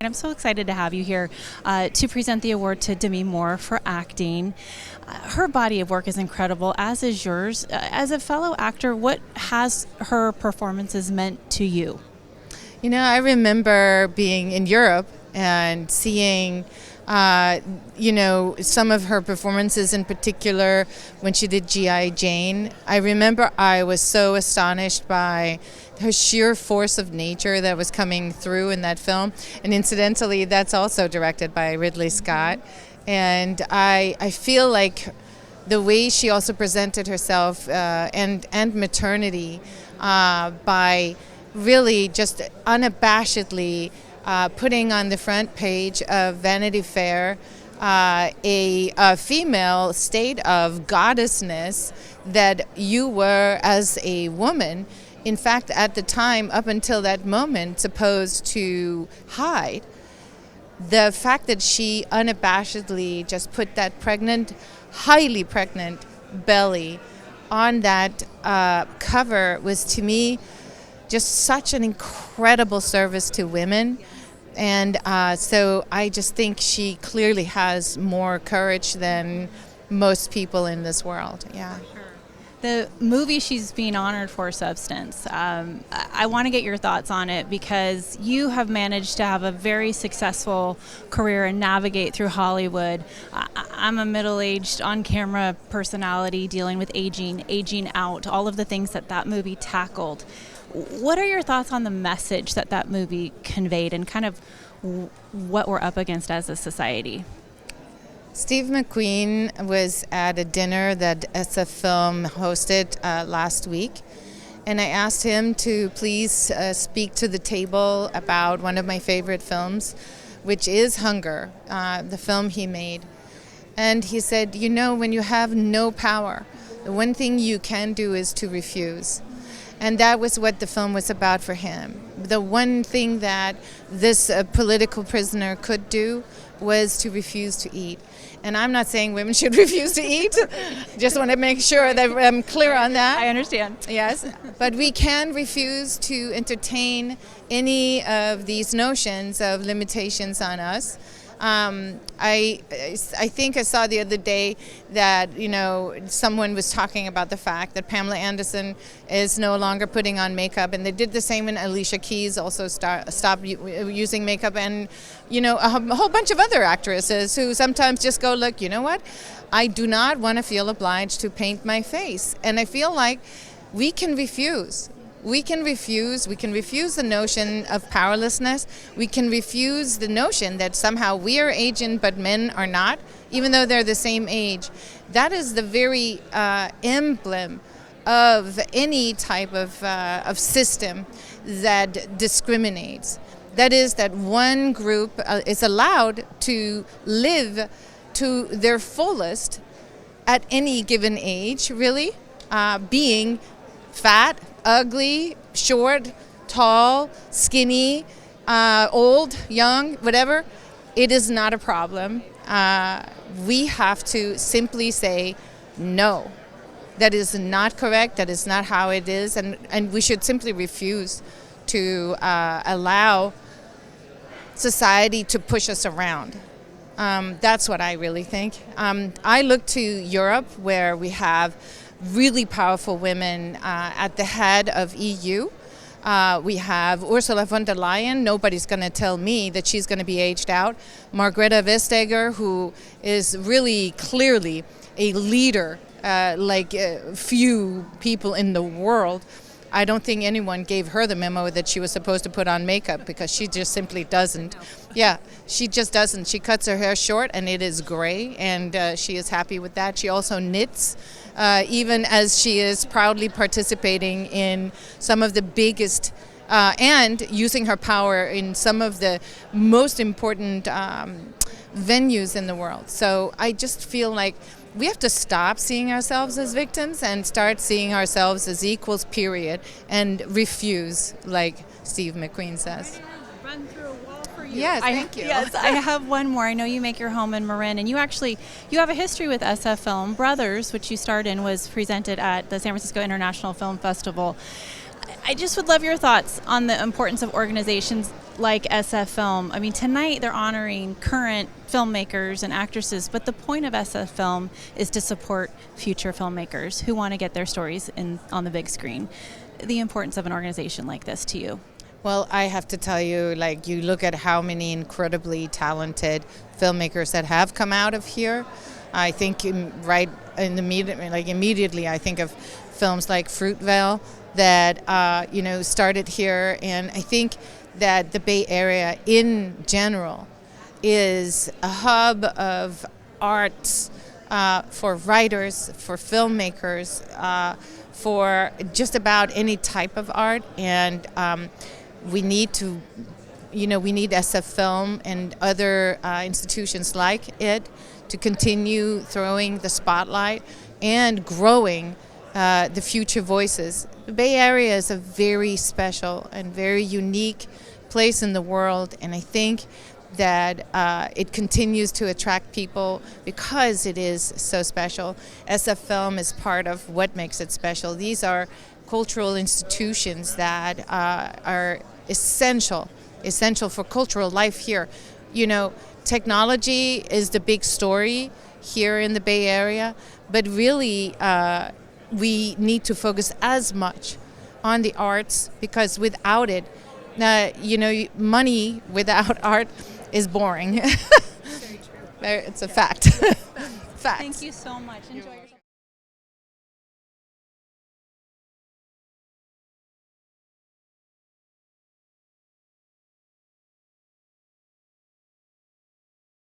And I'm so excited to have you here to present the award to Demi Moore for acting. Her body of work is incredible, as is yours. As a fellow actor, what has her performances meant to you? You know, I remember being in Europe and seeing, some of her performances, in particular when she did G.I. Jane. I remember I was so astonished by her sheer force of nature that was coming through in that film. And incidentally, that's also directed by Ridley Scott. And I feel like the way she also presented herself and maternity by really just unabashedly putting on the front page of Vanity Fair a female state of goddessness that you were, as a woman, in fact, at the time, up until that moment, supposed to hide. The fact that she unabashedly just put that pregnant, highly pregnant belly on that cover was, to me, just such an incredible service to women. And so I just think she clearly has more courage than most people in this world. Yeah. The movie she's being honored for, Substance, I want to get your thoughts on it because you have managed to have a very successful career and navigate through Hollywood. I'm a middle-aged, on-camera personality dealing with aging out, all of the things that movie tackled. What are your thoughts on the message that movie conveyed and kind of what we're up against as a society? Steve McQueen was at a dinner that SFFILM hosted last week, and I asked him to please speak to the table about one of my favorite films, which is Hunger, the film he made. And he said, you know, when you have no power, the one thing you can do is to refuse. And that was what the film was about for him. The one thing that this political prisoner could do was to refuse to eat. And I'm not saying women should refuse to eat. Just want to make sure that I'm clear on that. I understand. Yes. But we can refuse to entertain any of these notions of limitations on us. I think I saw the other day that, you know, someone was talking about the fact that Pamela Anderson is no longer putting on makeup, and they did the same when Alicia Keys also stopped using makeup, and, you know, a whole bunch of other actresses who sometimes just go, look, you know what, I do not want to feel obliged to paint my face. And I feel like we can refuse. We can refuse the notion of powerlessness. We can refuse the notion that somehow we are aging but men are not, even though they're the same age. That is the very emblem of any type of system that discriminates. That is, that one group is allowed to live to their fullest at any given age, really, being fat, ugly, short, tall, skinny, old, young, whatever. It is not a problem. We have to simply say no. That is not correct. That is not how it is. And we should simply refuse to allow society to push us around. That's what I really think. I look to Europe, where we have really powerful women at the head of EU. We have Ursula von der Leyen. Nobody's going to tell me that she's going to be aged out. Margrethe Vestager, who is really clearly a leader like few people in the world. I don't think anyone gave her the memo that she was supposed to put on makeup, because she just simply doesn't. Yeah, she just doesn't. She cuts her hair short and it is gray, and she is happy with that. She also knits, even as she is proudly participating in some of the biggest and using her power in some of the most important venues in the world. So I just feel like we have to stop seeing ourselves as victims and start seeing ourselves as equals, period, and refuse, like Steve McQueen says. Run through a wall for you. Yes, thank you. Yes, I have one more. I know you make your home in Marin, and you have a history with SF Film. Brothers, which you starred in, was presented at the San Francisco International Film Festival. I just would love your thoughts on the importance of organizations like SF Film. I mean, tonight they're honoring current filmmakers and actresses, but the point of SF Film is to support future filmmakers who want to get their stories on the big screen. The importance of an organization like this to you? Well, I have to tell you, like, you look at how many incredibly talented filmmakers that have come out of here. I think immediately I think of films like Fruitvale that started here, and I think that the Bay Area in general is a hub of arts for writers, for filmmakers, for just about any type of art, and we need SF Film and other institutions like it to continue throwing the spotlight and growing the future voices. The Bay Area is a very special and very unique place in the world, and I think that it continues to attract people because it is so special. SF Film is part of what makes it special. These are cultural institutions that are essential for cultural life here. You know, technology is the big story here in the Bay Area, but really we need to focus as much on the arts, because without it, money without art is boring. Very true. It's a fact. Fact. Thank you so much. Enjoy yourself.